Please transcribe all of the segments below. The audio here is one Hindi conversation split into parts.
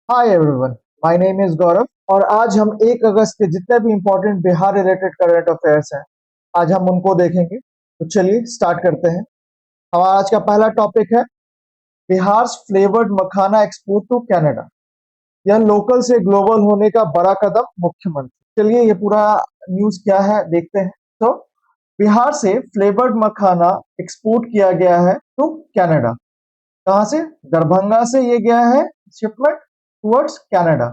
Hi everyone, my name is Gaurav और आज हम 1 अगस्त के जितने भी important Bihar related current affairs हैं, आज हम उनको देखेंगे। तो चलिए स्टार्ट करते हैं। हमारा आज का पहला टॉपिक है Bihar flavoured makhana export to Canada. यह लोकल से ग्लोबल होने का बड़ा कदम, मुख्यमंत्री। चलिए ये पूरा न्यूज़ क्या है देखते हैं। तो बिहार से फ्लेवर्ड मखाना एक्सपोर्ट किया गया है टू कनाडा। कहाँ से? दरभंगा से ये गया है शिपमेंट टुवर्ड्स कनाडा।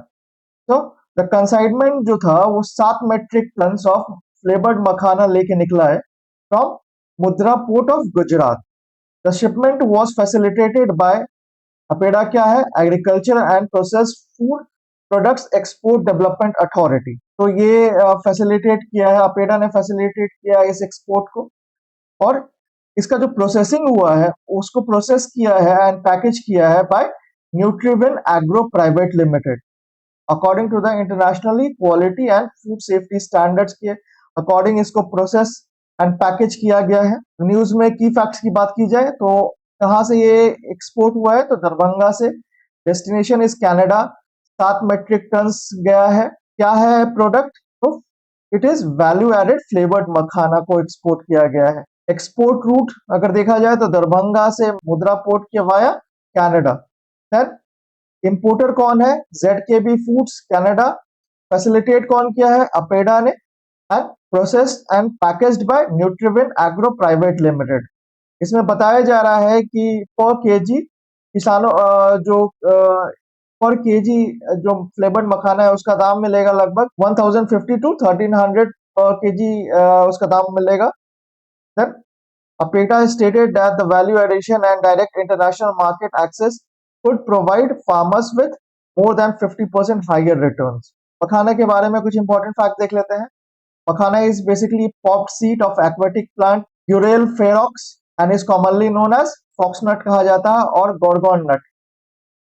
तो द कंसाइनमेंट जो था वो 7 मेट्रिक टन्स ऑफ फ्लेवर्ड मखाना लेके निकला है फ्रॉम मुद्रा port of Gujarat. The shipment was facilitated bye APEDA, क्या है? Agriculture and process food products export development authority. तो ये फैसिलिटेट किया है, अपेडा ने फैसिलिटेट किया है इस एक्सपोर्ट को। और इसका जो प्रोसेसिंग हुआ है उसको प्रोसेस किया है एंड पैकेज किया है by Nutriwin agro private limited according to the internationally quality and food safety standards के अकॉर्डिंग इसको प्रोसेस एंड पैकेज किया गया है। न्यूज में की फैक्ट्स की बात की जाए तो कहाँ से ये एक्सपोर्ट हुआ है? तो दरभंगा से। Destination is Canada. 7 metric tons गया है। क्या है प्रोडक्ट? तो it is value added flavoured makhana को एक्सपोर्ट किया गया है। एक्सपोर्ट रूट अगर देखा जाए तो दरभंगा से मुद्रा पोर्ट के वाया कनाडा। देन इंपोर्टर कौन है? ZKB foods Canada. फैसिलिटेट कौन किया है? अपेडा ने। And processed and packaged by Nutriwin agro private limited. इसमें बताया जा रहा है कि पर केजी किसानों जो पर केजी जो फ्लेवर्ड मखाना है उसका दाम मिलेगा लगभग 1050 टू 1300 पर केजी, उसका दाम मिलेगा। Then APETA stated that the value addition and direct international market access could provide farmers with more than 50% higher returns. मखाना के बारे में कुछ इंपॉर्टेंट फैक्ट देख लेते हैं। मखाना is basically popped seed of aquatic plant Urale ferox and is commonly known as foxnut कहा जाता है और gorgon nut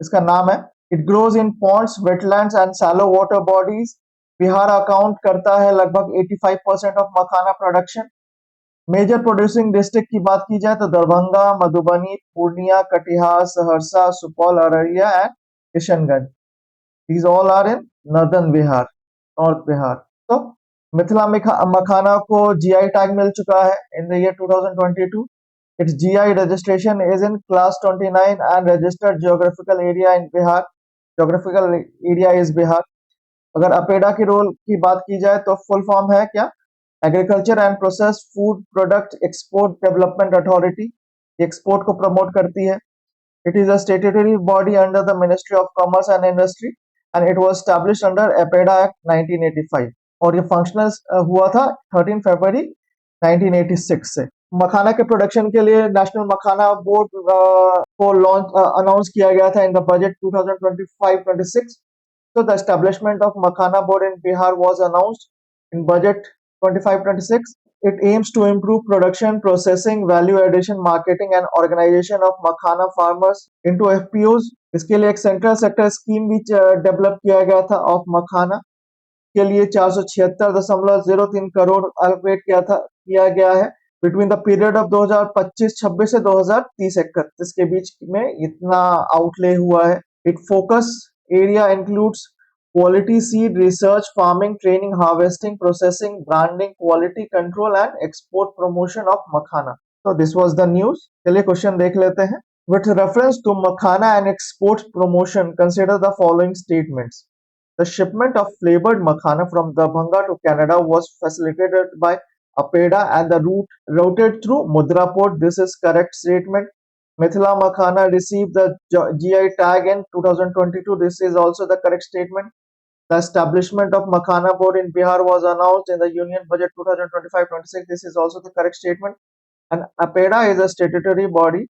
इसका नाम है। It grows in ponds, wetlands and shallow water bodies. Bihar account करता है लगभग 85% of makhana production. Major producing district की बात की जाए तो Darbhanga, Madhubani, Purnia, Katihar, Saharsa, Supaul, Araria and Kishanganj. These all are in northern Bihar, north Bihar. तो मिथिला मखाना को जीआई टैग मिल चुका है in the year 2022। Its GI registration is in class 29 and registered geographical area in Bihar. Geographical area is Bihar. अगर अपेडा की रोल की बात की जाए तो फुल फॉर्म है क्या? Agriculture and process food product export development authority. Export को प्रमोट करती है। It is a statutory body under the ministry of commerce and industry and it was established under APEDA act 1985 और ये फंक्शनल हुआ था 13 फरवरी 1986 से। मखाना के प्रोडक्शन के लिए नेशनल मखाना बोर्ड को लॉन्च अनाउंस किया गया था in the budget 2025-26। So the establishment of Makhana Board in Bihar was announced in budget 25-26. It aims to improve production, processing, value addition, marketing and organization of Makhana farmers into FPOs. इसके लिए एक सेंट्रल सेक्टर स्कीम भी डेवलप किया गया था ऑफ मखाना के लिए 476.03 करोड़ एलोकेट किया गया है बिटवीन द पीरियड ऑफ 2025-26 से 2030-31 के बीच में इतना आउटले हुआ है। It focus area includes quality seed research, farming, training, harvesting, processing, branding, quality control and export promotion of makhana. So this was the news. चलिए क्वेश्चन देख लेते हैं। With reference to makhana and export promotion, consider the following statements. The shipment of flavored makhana from Darbhanga to Canada was facilitated by APEDA and the route routed through Mudra Port. This is correct statement. Mithila Makhana received the GI tag in 2022. This is also the correct statement. The establishment of Makhana Board in Bihar was announced in the Union Budget 2025-26. This is also the correct statement. And APEDA is a statutory body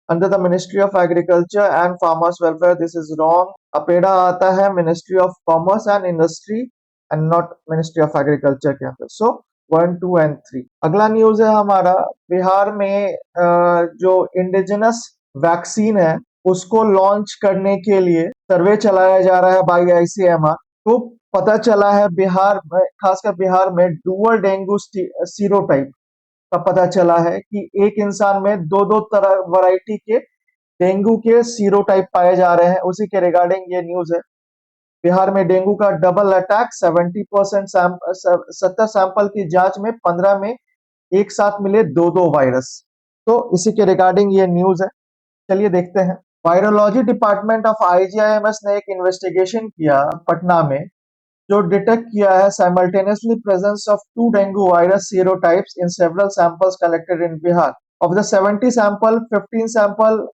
under the Ministry of Agriculture and Farmers Welfare. This is wrong. APEDA आता है Ministry of Commerce and Industry and not Ministry of Agriculture के अंदर. So 1, 2 and 3। अगला न्यूज है हमारा। बिहार में जो इंडिजिनस वैक्सीन है उसको लॉन्च करने के लिए सर्वे चलाया जा रहा है बाई ICMR। तो पता चला है बिहार में, खासकर बिहार में डुअल डेंगू सीरोटाइप का पता चला है कि एक इंसान में दो दो तरह वैरायटी के डेंगू के सीरोटाइप पाए जा रहे हैं, उसी के रिगार्डिंग ये न्यूज है। बिहार में डेंगू का डबल अटैक, 70% 70 सैंपल की जांच में 15 में एक साथ मिले दो दो वायरस। तो इसी के रिगार्डिंग ये न्यूज है। चलिए देखते हैं। वायरोलॉजी डिपार्टमेंट ऑफ आईजीआईएमएस ने एक इन्वेस्टिगेशन किया पटना में, जो डिटेक्ट किया है simultaneously presence of two dengue virus serotypes in several samples collected in Bihar. Of the 70 sample, 15 sample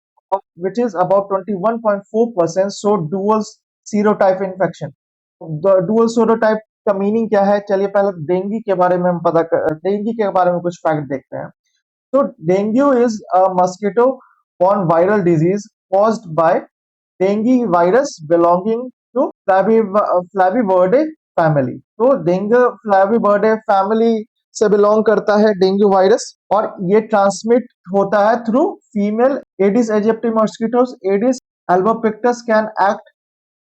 which is about 21.4% so dual serotype infection। Dual serotype का मीनिंग क्या है? चलिए पहले डेंगू के बारे में हम डेंगू के बारे में कुछ फैक्ट देखते हैं। तो dengue is a mosquito borne viral disease caused by dengue virus belonging to Flavividae family। तो डेंगू फ्लैविवर्डे फैमिली से बिलोंग करता है डेंगू वायरस, और ये ट्रांसमिट होता है through female Aedes aegypti mosquitoes. Aedes albopictus can act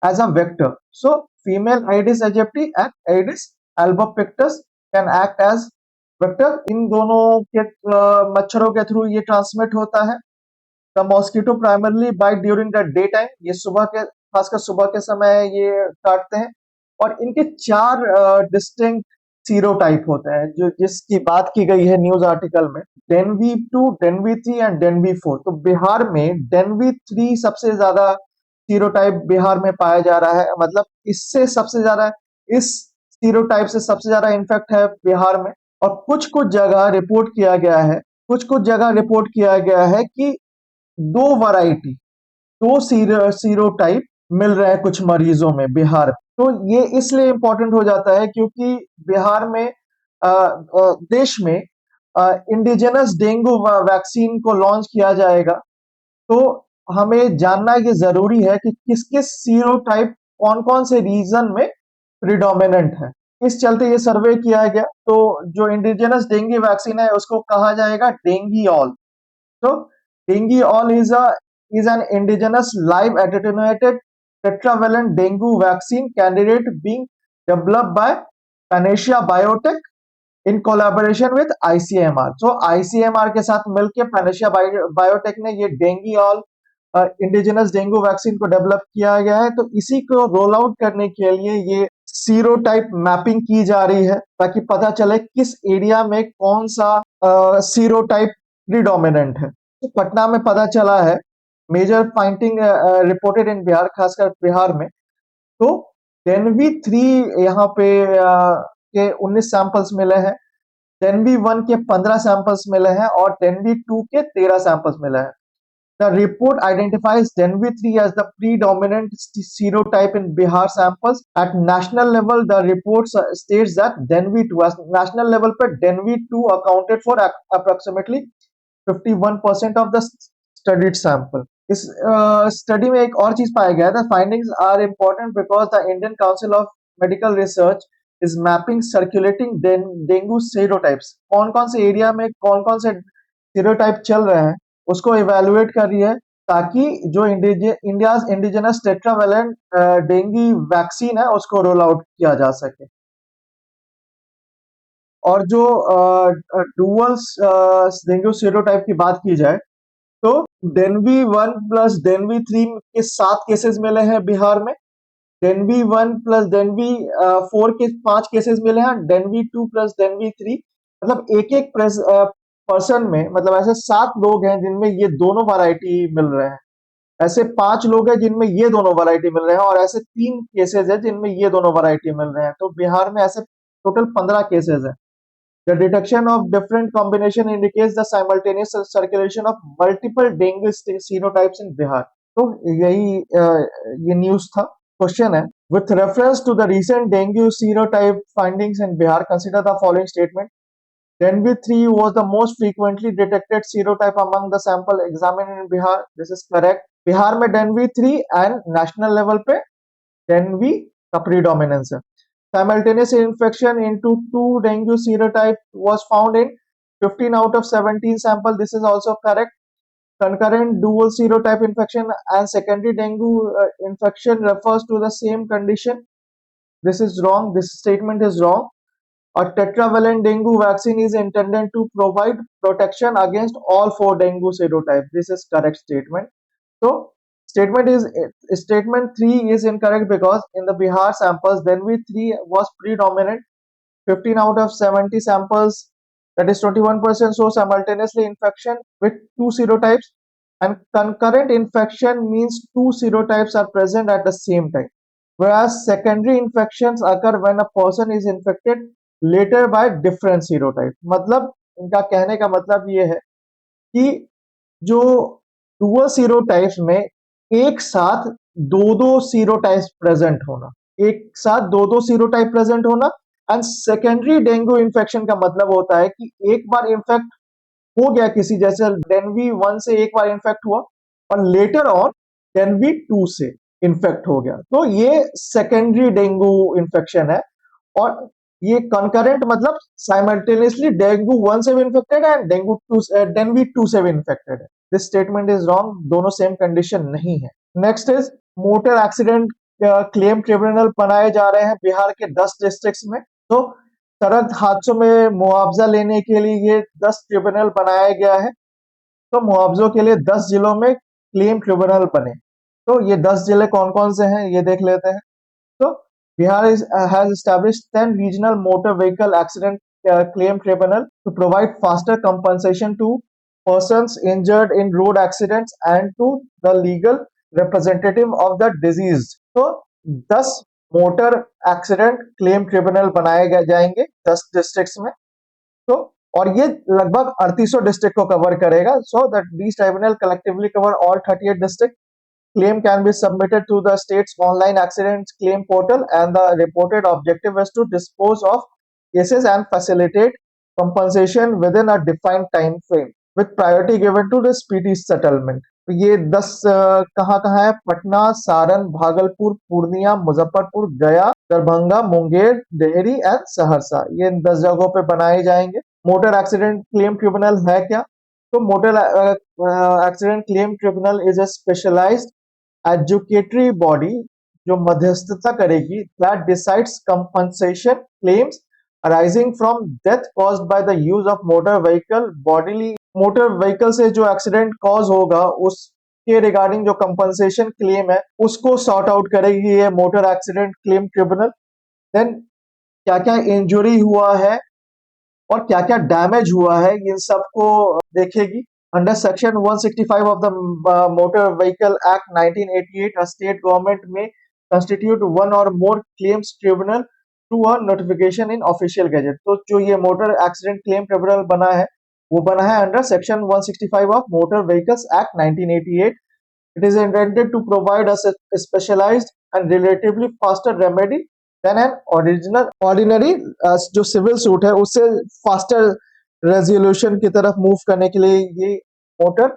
as a vector. So female Aedes aegypti and Aedes albopictus can act as vector। इन दोनों के मच्छरों के थ्रू ये ट्रांसमिट होता है। The mosquito primarily bite during the day time, ये सुबह के, खासकर सुबह के समय ये काटते हैं। और इनके चार डिस्टिंक्ट सीरोटाइप होते हैं, जो जिसकी बात की गई है न्यूज आर्टिकल में, डेनवी 2, डेनवी 3 एंड डेनवी 4। तो बिहार में डेनवी 3 सबसे ज्यादा सीरोटाइप बिहार में पाया जा रहा है, मतलब इससे सबसे ज्यादा, इस सीरोटाइप से सबसे ज्यादा इन्फेक्ट है बिहार में। और कुछ कुछ जगह रिपोर्ट किया गया है, कुछ कुछ जगह रिपोर्ट किया गया है कि दो वैरायटी, दो सीरोटाइप मिल रहे हैं कुछ मरीजों में बिहार में। तो ये इसलिए इंपॉर्टेंट हो जाता है क्योंकि बिहार में देश में इंडिजिनस डेंगू वैक्सीन को लॉन्च किया जाएगा। तो हमें जानना ये जरूरी है कि किस किस सीरोटाइप कौन कौन से रीजन में प्रिडोमिनेंट है। इस चलते ये सर्वे किया गया। तो जो इंडिजिनस डेंगू वैक्सीन है उसको कहा जाएगा डेंगीऑल। So dengue is an indigenous live attenuated tetravalent dengue vaccine candidate being developed by Panacea Biotech in collaboration with ICMR। So ICMR के साथ मिलकर Panacea Biotech ने ये डेंगीऑल इंडिजिनस डेंगू वैक्सीन को डेवलप किया गया है। तो इसी को रोल आउट करने के लिए ये सीरोटाइप मैपिंग की जा रही है, ताकि पता चले किस एरिया में कौन सा सीरोटाइप प्रीडोमिनेंट है। तो पटना में पता चला है, major finding reported in Bihar, खासकर बिहार में। तो डेनवी 3 यहाँ पे के 19 सैंपल्स मिले हैं, डेनवी 1 के 15 सैंपल्स मिले हैं, और डेनवी 2 के 13 सैंपल्स मिले हैं। The report identifies Dengue 3 as the predominant serotype in Bihar samples. At national level, the report states that Dengue 2, as national level पर Dengue 2 accounted for approximately 51% of the studied sample। इस स्टडी में एक और चीज पाया गया था। Findings are important because the Indian Council of Medical Research is mapping circulating dengue serotypes. कौन कौन से एरिया में कौन कौन से सीरोटाइप चल रहे हैं उसको इवेलुएट कर रही है, ताकि जो India's indigenous tetravalent dengue vaccine है उसको रोल आउट किया जा सके। और जो डुअल डेंगू सीरोटाइप की बात की जाए, तो डेनवी 1 प्लस डेनवी 3 के 7 केसेस मिले हैं बिहार में। डेनवी 1 प्लस डेनवी 4 के 5 केसेस मिले हैं। डेनवी 2 प्लस डेनवी 3, मतलब एक एक पर्सन में, मतलब ऐसे 7 लोग हैं जिनमें ये दोनों वैरायटी मिल रहे हैं, ऐसे 5 लोग हैं जिनमें ये दोनों वैरायटी मिल रहे हैं, और ऐसे 3 केसेस है जिनमें ये दोनों वैरायटी मिल रहे हैं। तो बिहार में ऐसे टोटल 15 केसेस है। The detection of different combination indicates the simultaneous circulation of multiple dengue serotypes in Bihar। तो यही ये न्यूज था। क्वेश्चन है, with reference to the recent dengue serotype findings in Bihar, consider the following statement। Dengue 3 was the most frequently detected serotype among the sample examined in Bihar। This is correct। Bihar में dengue 3 and national level पे dengue का predominance है। Simultaneous infection into two dengue serotype was found in 15 out of 17 sample। This is also correct। Concurrent dual serotype infection and secondary dengue infection refers to the same condition। This is wrong। This statement is wrong। A tetravalent dengue vaccine is intended to provide protection against all 4 dengue serotypes। This is correct statement। So statement 3 is incorrect because in the Bihar samples, Dengue 3 was predominant. 15 out of 70 samples, that is 21%, show simultaneously infection with two serotypes, and concurrent infection means two serotypes are present at the same time. Whereas secondary infections occur when a person is infected later by different serotype. मतलब इनका कहने का मतलब ये है कि जो डुअल सीरोटाइप्स में एक साथ दो दो सीरोटाइप्स प्रेजेंट होना, एक साथ दो दो सीरोटाइप प्रेजेंट होना। एंड सेकेंडरी डेंगू इन्फेक्शन का मतलब होता है कि एक बार इन्फेक्ट हो गया किसी, जैसे डेनवी 1 से एक बार इन्फेक्ट हुआ और लेटर ऑन डेनवी 2 से इन्फेक्ट हो गया, तो ये सेकेंडरी डेंगू इन्फेक्शन है। और ये कंकरेंट मतलब साइमल्टेनियसली डेंगू 1 से भी इन्फेक्टेड है, डेनवी 2 से भी इन्फेक्टेड है। दिस स्टेटमेंट इज रॉन्ग, दोनों सेम कंडीशन नहीं है। Next is motor accident claim tribunal बनाए जा रहे हैं बिहार के 10 डिस्ट्रिक्ट्स में। तो सड़क हादसों में मुआवजा लेने के लिए ये 10 ट्रिब्यूनल बनाया गया है। तो मुआवजों के लिए 10 जिलों में क्लेम ट्रिब्यूनल बने। तो ये 10 जिले कौन कौन से हैं ये देख लेते हैं। So has established 10 regional motor vehicle accident claim tribunal to provide faster compensation to persons injured in road accidents and to the legal representative of the deceased. So 10 motor accident claim tribunal बनाए जाएंगे 10 डिस्ट्रिक्ट्स में। तो और ये लगभग 3800 डिस्ट्रिक्ट को कवर करेगा। So that these tribunal collectively cover all 38 district. Claim can be submitted to the state's online accident claim portal, and the reported objective is to dispose of cases and facilitate compensation within a defined time frame, with priority given to the speedy settlement. तो ये 10 कहाँ है? पटना, सारण, भागलपुर, पूर्णिया, मुजफ्फरपुर, गया, दरभंगा, मुंगेर, डेहरी एंड सहरसा, ये इन 10 जगहों पे बनाए जाएंगे। मोटर एक्सीडेंट क्लेम ट्रिब्यूनल है क्या? तो motor accident claim tribunal is a specialised adjudicatory body जो मध्यस्थता करेगी, that decides compensation claims arising from death caused by the use of motor vehicle bodily। Motor vehicle से जो एक्सीडेंट कॉज होगा उसके रिगार्डिंग जो कंपनसेशन क्लेम है उसको सॉर्ट आउट करेगी ये motor accident claim tribunal. Then क्या क्या इंजुरी हुआ है और क्या क्या डैमेज हुआ है इन सबको देखेगी। Under Section 165 of the Motor Vehicle Act 1988, a state government may constitute one or more claims tribunal through a notification in official gazette। तो जो ये मोटर एक्सीडेंट क्लेम ट्रिब्यूनल बना है वो बना है under section 165 of motor vehicles act 1988। It is intended to provide us a specialized and relatively faster remedy than an ordinary जो सिविल सूट है उससे फास्टर रेजोल्यूशन की तरफ मूव करने के लिए ये मोटर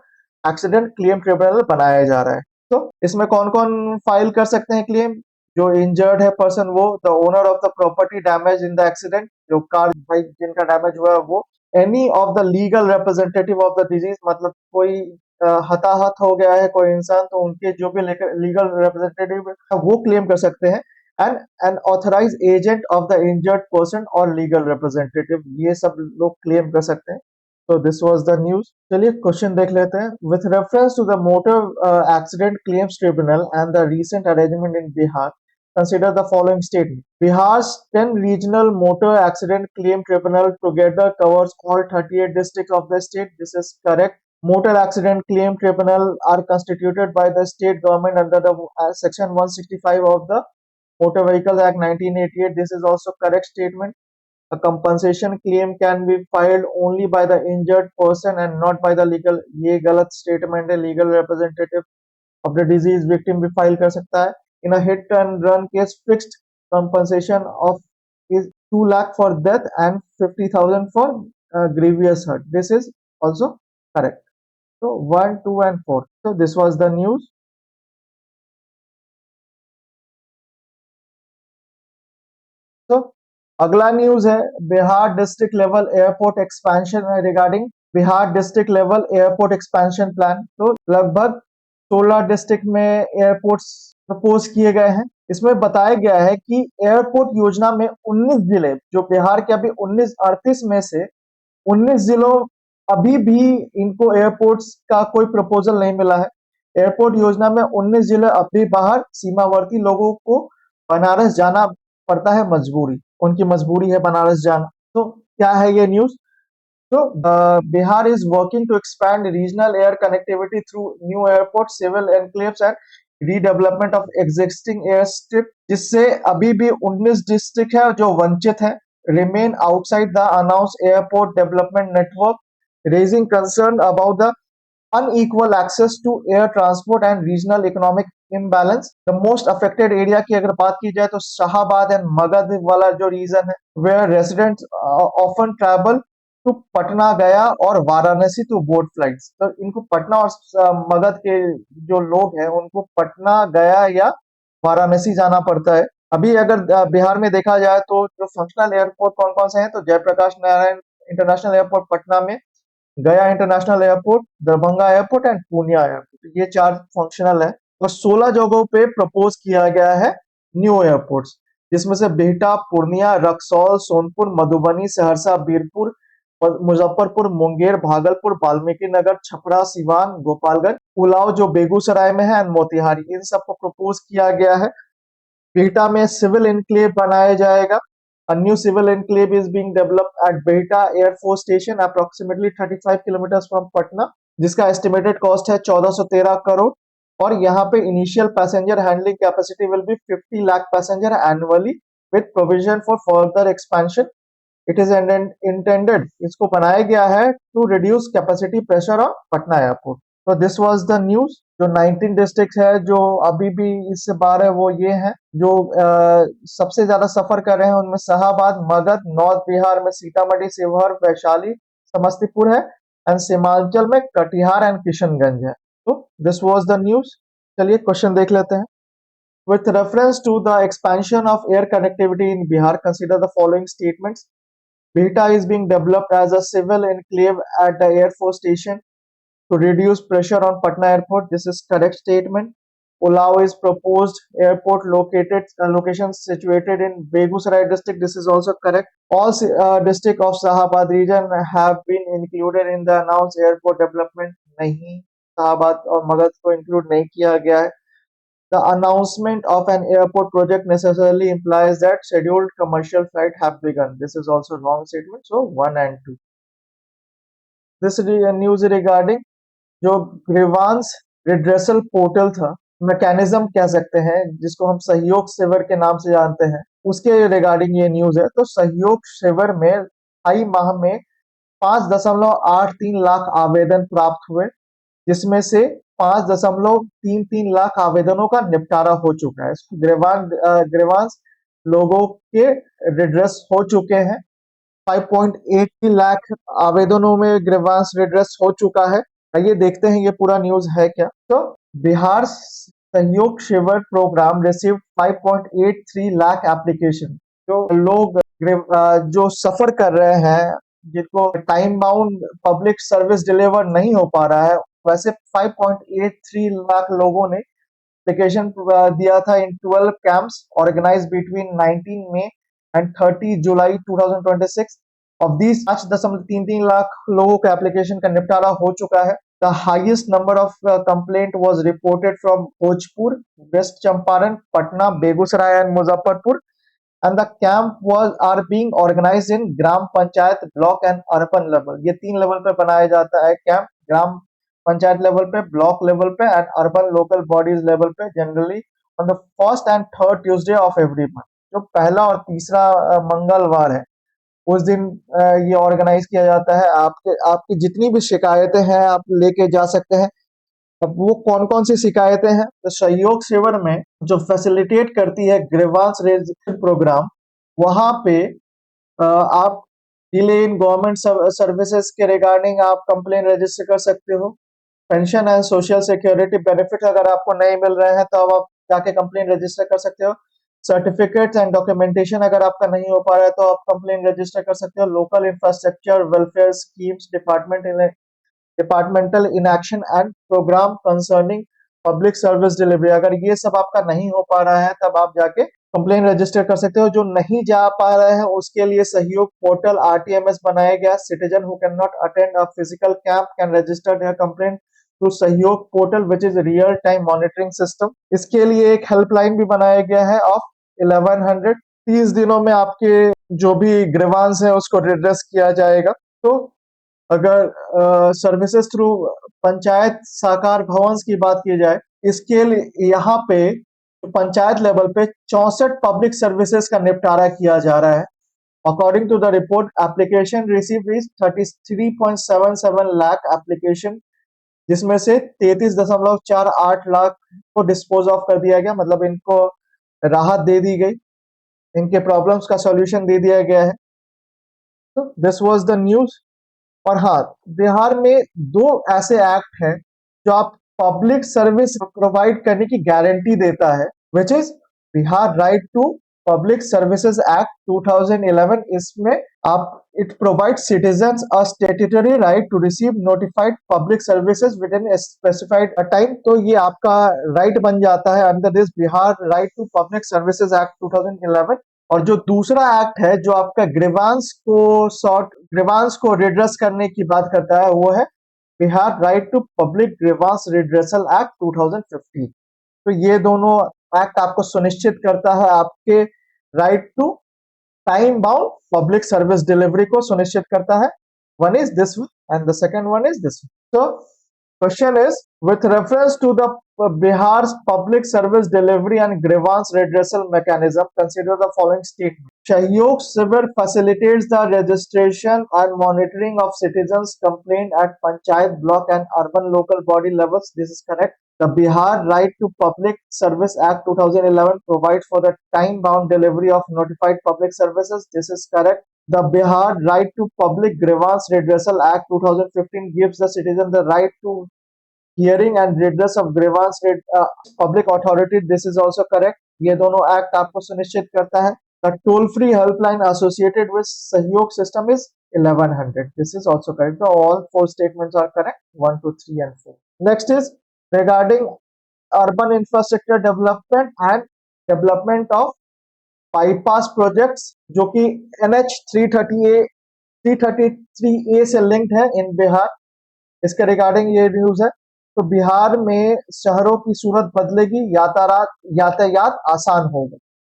एक्सीडेंट क्लेम ट्रिब्यूनल बनाया जा रहा है। तो इसमें कौन कौन फाइल कर सकते हैं क्लेम? जो इंजर्ड है पर्सन, वो the owner of the property damage in the accident, जो कार बाइक जिनका डैमेज हुआ है वो, any of the legal representative of the disease, मतलब कोई हताहत हो गया है कोई इंसान तो उनके जो भी लीगल रिप्रेजेंटेटिव वो क्लेम कर सकते हैं। And an authorise agent of the injured person और लीगल रिप्रेजेंटेटिव, ये सब लोग क्लेम कर सकते हैं। तो दिस वाज द न्यूज। चलिए क्वेश्चन देख लेते हैं। With reference to the motor accident claims tribunal and the recent arrangement in Bihar, consider the following statement. Bihar's 10 regional motor accident claim tribunal together covers all 38 districts of the state. This is correct. Motor accident claim tribunal are constituted by the state government under the section 165 of the Motor Vehicles Act 1988. This is also correct statement. A compensation claim can be filed only by the injured person and not by the legal। ये गलत statement है। legal representative of the disease victim भी file कर सकता है। In a hit and run case, fixed compensation of is 2 lakh for death and 50,000 for grievous hurt। This is also correct। So 1, 2 and 4। So this was the news। तो अगला न्यूज है Bihar district level airport expansion regarding Bihar district level airport expansion plan. तो लगभग 16 डिस्ट्रिक्ट में एयरपोर्ट्स प्रपोज किए गए हैं। इसमें बताया गया है कि एयरपोर्ट योजना में 19 जिले, जो बिहार के अभी 38 में से 19 जिलों, अभी भी इनको एयरपोर्ट्स का कोई प्रपोजल नहीं मिला है। एयरपोर्ट योजना में 19 जिले अभी बाहर, सीमावर्ती लोगों को बनारस जाना पड़ता है मजबूरी, उनकी मजबूरी है बनारस जाना। तो क्या है ये news? So, Bihar is working to expand regional air connectivity through new airports, civil enclaves and redevelopment of existing airstrip, जिससे अभी भी 19 डिस्ट्रिक्ट है जो वंचित है, remain outside the announced airport development network, raising concern about the unequal access to air transport and regional economic imbalance. The most affected area की अगर बात की जाए तो शाहबाद एंड मगध वाला जो रीजन है, where residents often travel to Patna Gaya और वाराणसी टू बोट फ्लाइट्स। तो इनको पटना और मगध के जो लोग हैं उनको पटना गया या वाराणसी जाना पड़ता है। अभी अगर बिहार में देखा जाए तो जो फंक्शनल एयरपोर्ट कौन कौन से हैं, तो जयप्रकाश नारायण इंटरनेशनल एयरपोर्ट पटना में, गया international airport, Darbhanga airport and Purnia airport, ये 4 फंक्शनल है। और 16 जगहों पे प्रपोज किया गया है न्यू एयरपोर्ट्स, जिसमें से बिहटा, पूर्णिया, रक्सौल, सोनपुर, मधुबनी, सहरसा, बीरपुर, मुजफ्फरपुर, मुंगेर, भागलपुर, वाल्मीकि नगर, छपरा, सिवान, गोपालगंज, उलाव जो बेगूसराय में है एंड मोतिहारी, इन सबको प्रपोज किया गया है। बिहटा में सिविल एनक्लेव बनाया जाएगा। A new civil enclave is being developed at Behta Air Force Station, approximately 35 kilometers from Patna, जिसका estimated cost है 1413 करोड़। और यहाँ पे initial passenger handling capacity will be 50 lakh passenger annually with provision for further expansion. It is intended, इसको बनाया गया है to reduce capacity pressure on Patna airport. So this was the news। जो 19 डिस्ट्रिक्ट है जो अभी भी इससे बाहर है वो ये है, जो सबसे ज्यादा सफर कर रहे हैं उनमें शाहबाद, मगध, नॉर्थ बिहार में सीतामढ़ी, शिवहर, वैशाली, समस्तीपुर है एंड सीमांचल में कटिहार एंड किशनगंज है। तो दिस वाज द न्यूज। चलिए क्वेश्चन देख लेते हैं। With reference to the expansion of air connectivity in Bihar, consider the following statements. Bihta is being developed as a civil enclave at the Air Force Station to reduce pressure on Patna Airport. This is correct statement. Ulao is proposed airport location situated in Begusarai district. This is also correct. All district of Shahabad region have been included in the announced airport development. नहीं, शाहबाद और मगध को include नहीं किया गया है। The announcement of an airport project necessarily implies that scheduled commercial flight have begun. This is also wrong statement. So 1 and 2. This news regarding जो ग्रीवांस रिड्रेसल पोर्टल था, मैकेनिज्म कह सकते हैं, जिसको हम सहयोग शिविर के नाम से जानते हैं, उसके रिगार्डिंग ये न्यूज है। तो सहयोग शिविर में हाई माह में 5.83 लाख आवेदन प्राप्त हुए, जिसमें से 5.33 लाख आवेदनों का निपटारा हो चुका है। ग्रीवांस लोगों के रिड्रेस हो चुके हैं। 5.83 लाख आवेदनों में ग्रीवांस रिड्रेस हो चुका है। आइए देखते हैं ये पूरा न्यूज है क्या। तो बिहार सहयोग शिविर प्रोग्राम रिसीव 5.83 लाख एप्लीकेशन। जो लोग जो सफर कर रहे हैं, जिनको time bound public service deliver नहीं हो पा रहा है, वैसे 5.83 लाख लोगों ने एप्लीकेशन दिया था in 12 camps organise between 19 May and 30 July 2026। Of this 5.33 lakh लोगों का एप्लीकेशन का निपटारा हो चुका है। The highest number of complaint was reported from Bhojpur, west Champaran, Patna, Begusarai and Muzaffarpur. And the camp was are being organised in gram panchayat, block and urban level. ये 3 लेवल पे बनाया जाता है कैंप, ग्राम पंचायत लेवल पे, ब्लॉक लेवल पे and urban local bodies level पे, generally on the first and third Tuesday of every month. जो पहला और तीसरा मंगलवार है उस दिन ये ऑर्गेनाइज किया जाता है। आपकी जितनी भी शिकायतें हैं आप लेके जा सकते हैं। अब वो कौन कौन सी शिकायतें हैं, तो सहयोग शिविर में जो फैसिलिटेट करती है ग्रीवांस रेजोल्यूशन प्रोग्राम, वहां पे आप डिले इन गवर्नमेंट सर्विसेज के रिगार्डिंग आप कंप्लेन रजिस्टर कर सकते हो। Pension and social security benefit अगर आपको नहीं मिल रहे हैं तो आप जाके कंप्लेन रजिस्टर कर सकते हो। सर्टिफिकेट्स एंड डॉक्यूमेंटेशन अगर आपका नहीं हो पा रहा है तो आप कंप्लेन रजिस्टर कर सकते हो। Local infrastructure welfare schemes, departmental inaction and programme concerning public service delivery, अगर ये सब आपका नहीं हो पा रहा है तब आप जाके कंप्लेन रजिस्टर कर सकते हो। जो नहीं जा पा रहे हैं उसके लिए सहयोग पोर्टल RTMS बनाया गया। Citizen who can not attend a physical camp can register their complaint through Sahyog portal which is real time monitoring system. इसके लिए एक हेल्पलाइन भी बनाया गया है ऑफ 1100। 30 दिनों में आपके जो भी ग्रीवांस है उसको रिड्रेस किया जाएगा। तो अगर सर्विसेज थ्रू पंचायत साकार भवन की बात की जाए, इसके लिए यहाँ पे पंचायत लेवल पे 64 पब्लिक सर्विसेज का निपटारा किया जा रहा है। According to the report, application receive is 33.77 lakh application, जिसमें से 33.48 लाख को डिस्पोज ऑफ कर दिया गया, मतलब इनको राहत दे दी गई, इनके प्रॉब्लम्स का सॉल्यूशन दे दिया गया है। तो दिस वाज द न्यूज। और हाँ, बिहार में दो ऐसे एक्ट हैं जो आप पब्लिक सर्विस प्रोवाइड करने की गारंटी देता है, which is Bihar right to public services act 2011। इसमें आप it provide citizens a statutory right to receive notified public services with in specified time. तो ये आपका राइट बन जाता है under this Bihar right to public services act 2011। और जो दूसरा एक्ट है जो आपका ग्रीवांस को रिड्रेस करने की बात करता है, वो है Bihar right to public grievance redressal act 2015। तो ये दोनों एक्ट आपको सुनिश्चित करता है आपके right to time bound public service delivery को सुनिश्चित करता है। One is this one and the second one is this one. So question is, with reference to the Bihar's public service delivery and grievance redressal mechanism, consider the following statement. Sahyog Shivir facilitates the registration and monitoring of citizens' complaint at Panchayat, block and urban local body levels. This is correct. The Bihar Right to Public Service Act 2011 provides for the time-bound delivery of notified public services. This is correct. The Bihar Right to Public Grievance Redressal Act 2015 gives the citizen the right to hearing and redress of grievance public authority. This is also correct. ये दोनों एक्ट आपको सुनिश्चित करता है। The toll-free helpline associated with Sahyog system is 1100. This is also correct. So all four statements are correct. 1, 2, 3, and 4. Next is regarding urban infrastructure development and development of bypass projects, जो कि NH 333A से लिंक्ड है इन बिहार। इसके रिगार्डिंग ये न्यूज है। तो बिहार में शहरों की सूरत बदलेगी, यातायात आसान होगा।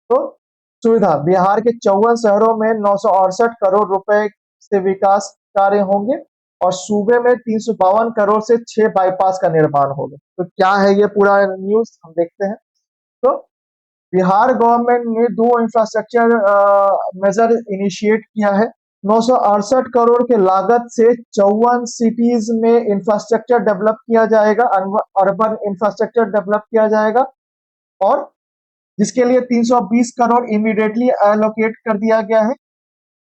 तो सुविधा, बिहार के 54 शहरों में 968 करोड़ रुपए से विकास कार्य होंगे और सूबे में 352 करोड़ से 6 बाईपास का निर्माण होगा। तो क्या है ये पूरा न्यूज, हम देखते हैं। तो बिहार गवर्नमेंट ने 2 इंफ्रास्ट्रक्चर मेजर इनिशिएट किया है। 968 करोड़ के लागत से 54 सिटीज में इंफ्रास्ट्रक्चर डेवलप किया जाएगा, अर्बन इंफ्रास्ट्रक्चर डेवलप किया जाएगा, और जिसके लिए 320 करोड़ इमीडिएटली एलोकेट कर दिया गया है,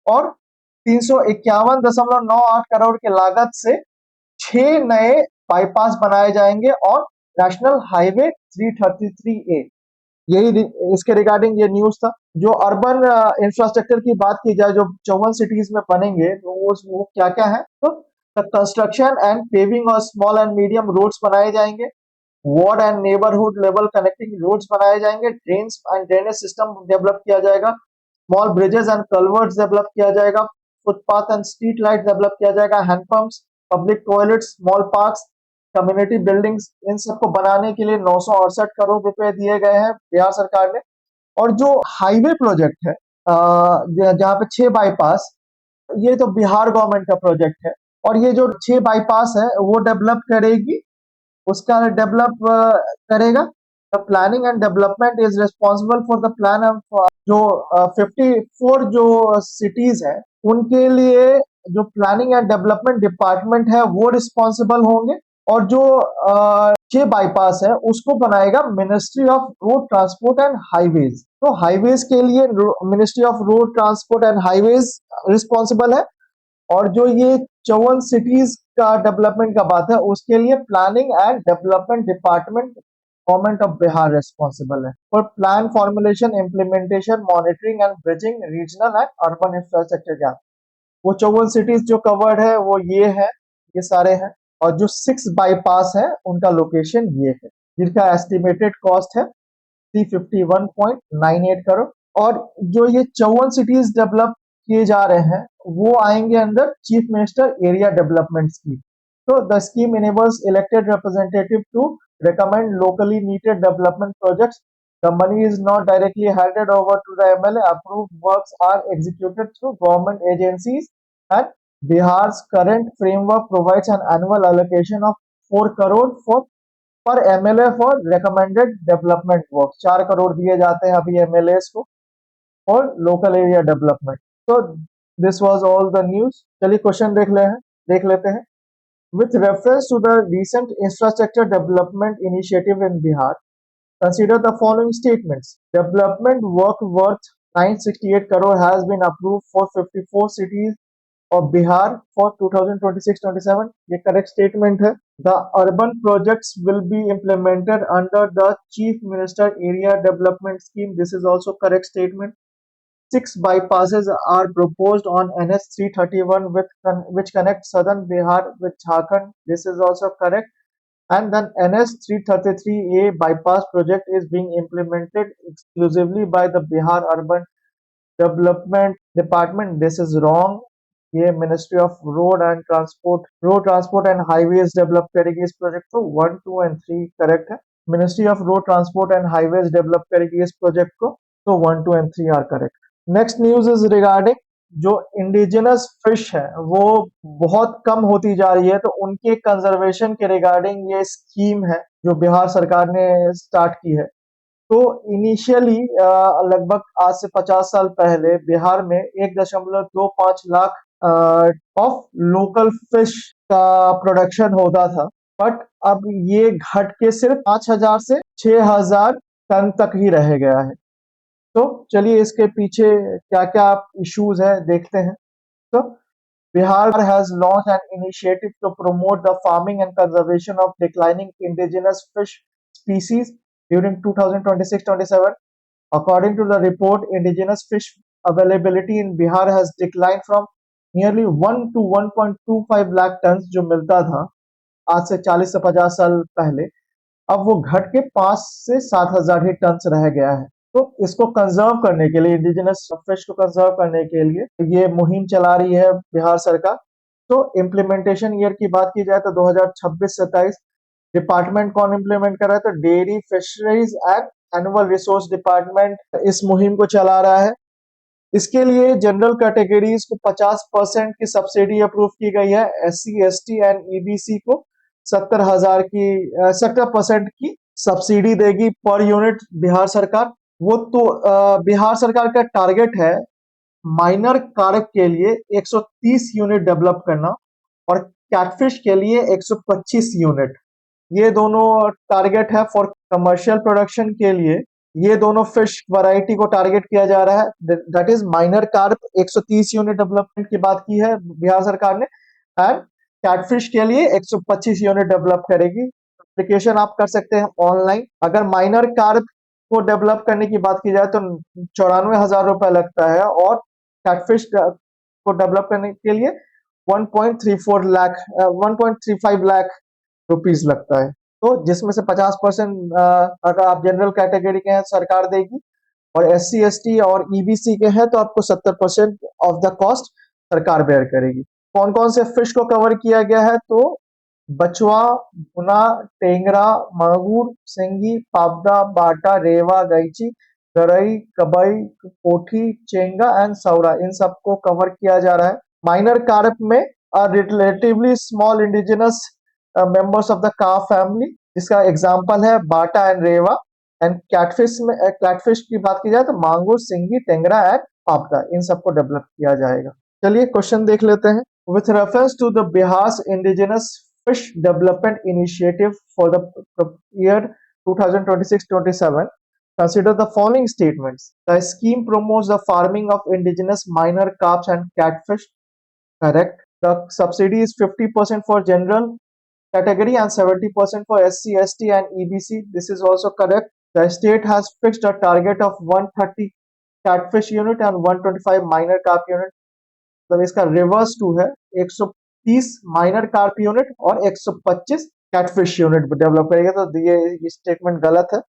और 351.98 करोड़ के लागत से 6 नए बाईपास बनाए जाएंगे और नेशनल हाईवे 333A। यही इसके रिगार्डिंग ये न्यूज था। जो अर्बन इंफ्रास्ट्रक्चर की बात की जाए, जो 54 सिटीज में बनेंगे, तो वो क्या क्या है। तो कंस्ट्रक्शन एंड पेविंग और स्मॉल एंड मीडियम रोड्स बनाए जाएंगे, ward and neighbourhood level connecting roads बनाए जाएंगे, drains and drainage system develop किया जाएगा, small bridges and culverts develop किया जाएगा, footpath and street light develop किया जाएगा, handpumps, public toilets, small parks, community buildings, इन सबको बनाने के लिए 968 करोड़ रुपए दिए गए हैं बिहार सरकार ने। और जो हाईवे प्रोजेक्ट है, जहाँ पे 6 बाईपास, ये तो बिहार गवर्नमेंट का प्रोजेक्ट है, और ये जो 6 बाईपास है वो डेवलप करेगी, उसका डेवलप करेगा। The planning and development is responsible for the plan of जो 54 जो सिटीज है, उनके लिए जो प्लानिंग एंड डेवलपमेंट डिपार्टमेंट है वो रिस्पॉन्सिबल होंगे, और जो 6 बाईपास है उसको बनाएगा ministry of road transport and highways. तो हाईवेज के लिए ministry of road transport and highways responsible है, और जो ये 54 सिटीज का डेवलपमेंट का बात है, उसके लिए planning and development department government of Bihar responsible है for plan formulation, implementation, monitoring and bridging regional and urban infrastructure gap. वो 54 सिटीज जो कवर्ड है वो ये है, ये सारे हैं, और जो 6 बाईपास है उनका लोकेशन ये है, जिनका एस्टिमेटेड कॉस्ट है 351.98 करोड़। और जो ये 54 सिटीज डेवलप किए जा रहे हैं वो आएंगे अंदर chief minister area development scheme. So the scheme enables elected representative to recommend locally needed development projects. The money is not directly handed over to the MLA. Approved works are executed through government agencies, and Bihar's current framework provides an annual allocation of 4 crore for per MLA for recommended development work. 4 crore दिए जाते हैं अभी MLAs को फॉर लोकल एरिया डेवलपमेंट। तो this was all the news. चलिए क्वेश्चन देख लेते हैं। With reference to the recent infrastructure development initiative in Bihar, consider the following statements. Development work worth 968 crore has been approved for 54 cities of Bihar for 2026-27. ये correct statement है। The urban projects will be implemented under the Chief Minister Area Development Scheme. This is also correct statement. 6 bypasses are proposed on NH 331 which connect southern Bihar with Jharkhand. This is also correct. And then NH 333A bypass project is being implemented exclusively by the Bihar Urban Development Department. This is wrong. ये Ministry of Road Transport and Highways develop करेगी इस प्रोजेक्ट को। 1, 2 and 3 करेक्ट है। Ministry of Road Transport and Highways develop करेगी इस प्रोजेक्ट को, तो 1, 2 and 3 are correct. Next news is regarding जो इंडिजिनस फिश है वो बहुत कम होती जा रही है, तो उनके कंजर्वेशन के रिगार्डिंग ये स्कीम है जो बिहार सरकार ने स्टार्ट की है। तो इनिशियली लगभग आज से 50 साल पहले बिहार में 1.25 लाख ऑफ लोकल फिश का प्रोडक्शन होता था, बट अब ये घट के सिर्फ 5,000 से 6,000 टन तक ही रह गया है। तो चलिए इसके पीछे क्या क्या इश्यूज है देखते हैं। तो Bihar has launch an initiative to promote the farming and conservation of declining indigenous fish species during 2026-27। According to the report, indigenous fish availability in Bihar has decline from nearly 1 to 1.25 lakh tonne जो मिलता था आज से 40 से 50 साल पहले, अब वो घट के 5 से 7,000 ही टन रह गया है। तो इसको कंजर्व करने के लिए, इंडिजिनस फिश को कंजर्व करने के लिए ये मुहिम चला रही है बिहार सरकार। तो इम्प्लीमेंटेशन ईयर की बात की जाए तो 2026-27 डिपार्टमेंट कौन इम्प्लीमेंट कर रहा है, तो dairy fisheries and annual resource department इस मुहिम को चला रहा है। इसके लिए जनरल कैटेगरीज को 50% की सब्सिडी अप्रूव की गई है। SC, ST एंड EBC को 70% की सब्सिडी देगी पर यूनिट बिहार सरकार। वो तो बिहार सरकार का टारगेट है माइनर कार्प के लिए 130 यूनिट डेवलप करना और कैटफिश के लिए 125 यूनिट। ये दोनों टारगेट है फॉर कमर्शियल प्रोडक्शन के लिए। ये दोनों फिश वैरायटी को टारगेट किया जा रहा है। That is minor carp 130 unit development की बात की है बिहार सरकार ने, एंड कैटफिश के लिए 125 यूनिट डेवलप करेगी। एप्लीकेशन आप कर सकते हैं ऑनलाइन। अगर माइनर कार्प को डेवलप करने की बात की जाए तो 94,000 रुपए लगता है, और कैटफिश को डेवलप करने के लिए 1.35 लाख रुपीज लगता है। तो जिसमें से 50% अगर आप जनरल कैटेगरी के हैं सरकार देगी, और SC, ST और EBC के हैं तो आपको 70% ऑफ द कॉस्ट सरकार बेयर करेगी। कौन कौन से फिश को कवर किया गया है, तो बचवा, भुना, टेंगरा, मांगूर, सिंगी, पाबदा, बाटा, रेवा, गैची, गरई, कबई, पोठी, चेंगा एंड सौरा, इन सबको कवर किया जा रहा है। माइनर कार्प में relatively small indigenous members of the का फैमिली, जिसका एग्जांपल है बाटा एंड रेवा। एंड कैटफिश की बात की जाए तो मांगूर, सिंगी, टेंगरा एंड पाबदा, इन सबको डेवलप किया जाएगा। चलिए क्वेश्चन देख लेते हैं। With reference to the Bihar indigenous fish development initiative for the year 2026-27, consider the following statements. The scheme promotes the farming of indigenous minor carps and catfish. Correct. The subsidy is 50% for general category and 70% for SC, ST and EBC. This is also correct. The state has fixed a target of 130 catfish unit and 125 minor carp unit. तो इसका रिवर्स टू है, 130 माइनर कार्प यूनिट और 125 कैटफिश यूनिट डेवलप करेगा। तो ये स्टेटमेंट गलत है।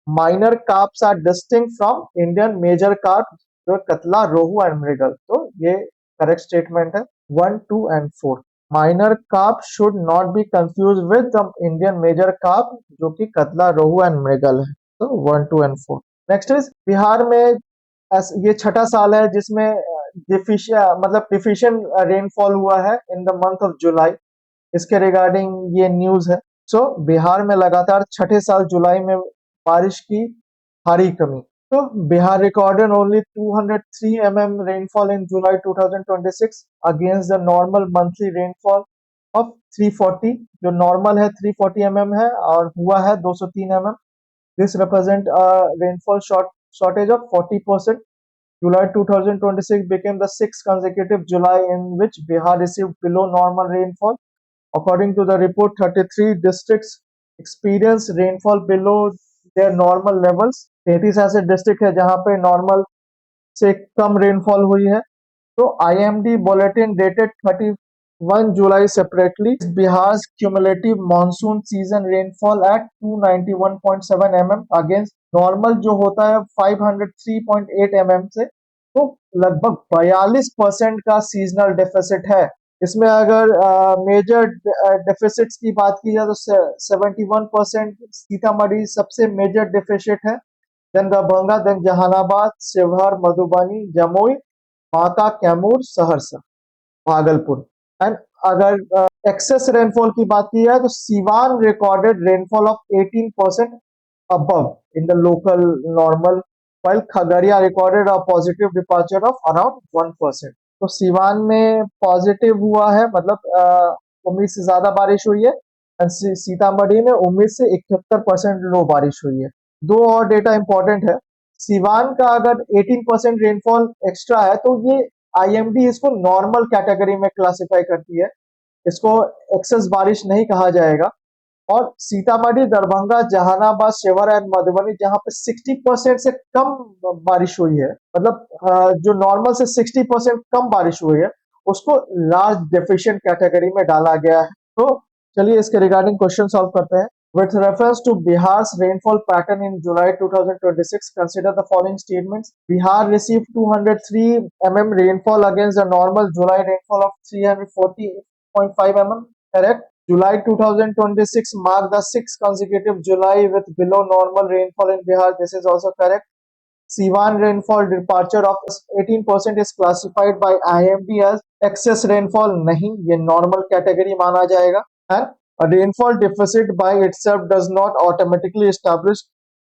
Minor carps are distinct from Indian major carp जो कतला, रोहू एंड मृगल। तो ये करेक्ट स्टेटमेंट है 1, 2 and 4। Minor carp should not be confuse with the Indian major carp जो कि कतला, रोहू एंड मृगल है। तो 1, 2 एंड 4। नेक्स्ट इज बिहार में ये छठा साल है जिसमें डिफिशिएंट रेनफॉल हुआ है in the month of July. इसके रिगार्डिंग ये न्यूज है। सो बिहार में लगातार छठे साल जुलाई में बारिश की भारी कमी। तो Bihar recorded only 203 mm rainfall in July 2026 against the normal monthly rainfall of 340। जो नॉर्मल है 340 है और हुआ है 203 this represent rainfall shortage of 40%. July 2026 became the sixth consecutive July in which Bihar received below normal rainfall. According to the report, 33 districts experienced rainfall below their normal levels. 33 ऐसे डिस्ट्रिक्ट है जहां पे नॉर्मल से कम रेनफॉल हुई है। तो IMD bulletin dated 31 July separately Bihar's cumulative monsoon season rainfall at 291.7 mm against normal जो होता है 503.8 mm से। तो लगभग 42% का सीजनल डेफिसिट है। इसमें अगर मेजर डेफिसिट्स की बात की जाए तो 71% सीतामढ़ी सबसे मेजर डेफिसिट है, then Darbhanga, then Jahanabad, Sheohar, Madhubani, Jamui, Banka, Kaimur, Saharsa, Bhagalpur. And अगर एक्सेस रेनफॉल की बात की जाए तो Siwan recorded rainfall of 18% above in the local normal, while Khagaria recorded a positive departure of around 1%। तो सीवान में पॉजिटिव हुआ है, मतलब उम्मीद से ज्यादा बारिश हुई है। सीतामढ़ी में उम्मीद से 71% लो बारिश हुई है। दो और डेटा इंपॉर्टेंट है। सीवान का अगर 18% रेनफॉल एक्स्ट्रा है तो ये IMD इसको नॉर्मल कैटेगरी में क्लासिफाई करती है, इसको एक्सेस बारिश नहीं कहा जाएगा। और सीतामढ़ी, दरभंगा, जहानाबाद, शिवहर एंड मधुबनी जहां पे 60% से कम बारिश हुई है, मतलब जो नॉर्मल से 60% कम बारिश हुई है, उसको लार्ज डेफिशिएंट कैटेगरी में डाला गया है। तो चलिए इसके रिगार्डिंग क्वेश्चन सॉल्व करते हैं। With reference to Bihar's rainfall pattern in July 2026, consider the following statements. Bihar received 203 mm rainfall against the normal July rainfall of 340.5 mm. Correct. July 2026 marked the sixth consecutive July with below normal rainfall in Bihar. This is also correct. Siwan rainfall departure of 18% is classified by IMD as excess rainfall. नहीं, ये normal category माना जाएगा। And a rainfall deficit by itself does not automatically establish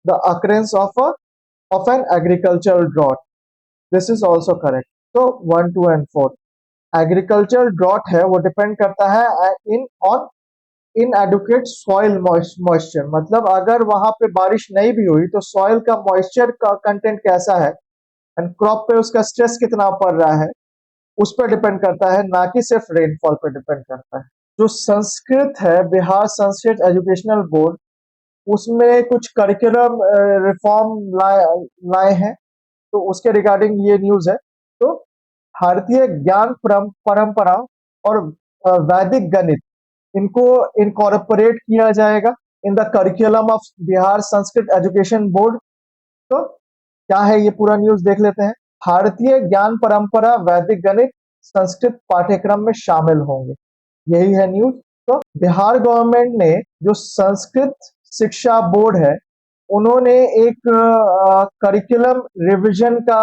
the occurrence of an agricultural drought. This is also correct. So 1, 2 and 4। Agriculture drought है वो डिपेंड करता है in on inadequate soil moisture, मतलब अगर वहां पे बारिश नहीं भी हुई तो सॉइल का मॉइस्चर का कंटेंट कैसा है एंड क्रॉप पे उसका स्ट्रेस कितना पड़ रहा है, उस पर डिपेंड करता है, ना कि सिर्फ रेनफॉल पर डिपेंड करता है। जो संस्कृत है, बिहार संस्कृत एजुकेशनल बोर्ड, उसमें कुछ करिकुलम रिफॉर्म लाए हैं, तो उसके रिगार्डिंग ये न्यूज है। तो भारतीय ज्ञान परंपरा और वैदिक गणित, इनको इनकॉर्पोरेट किया जाएगा in the curriculum of Bihar Sanskrit education board. तो क्या है ये पूरा न्यूज देख लेते हैं। भारतीय ज्ञान परंपरा, वैदिक गणित संस्कृत पाठ्यक्रम में शामिल होंगे, यही है न्यूज। तो बिहार गवर्नमेंट ने जो संस्कृत शिक्षा बोर्ड है, उन्होंने एक करिकुलम रिवीजन का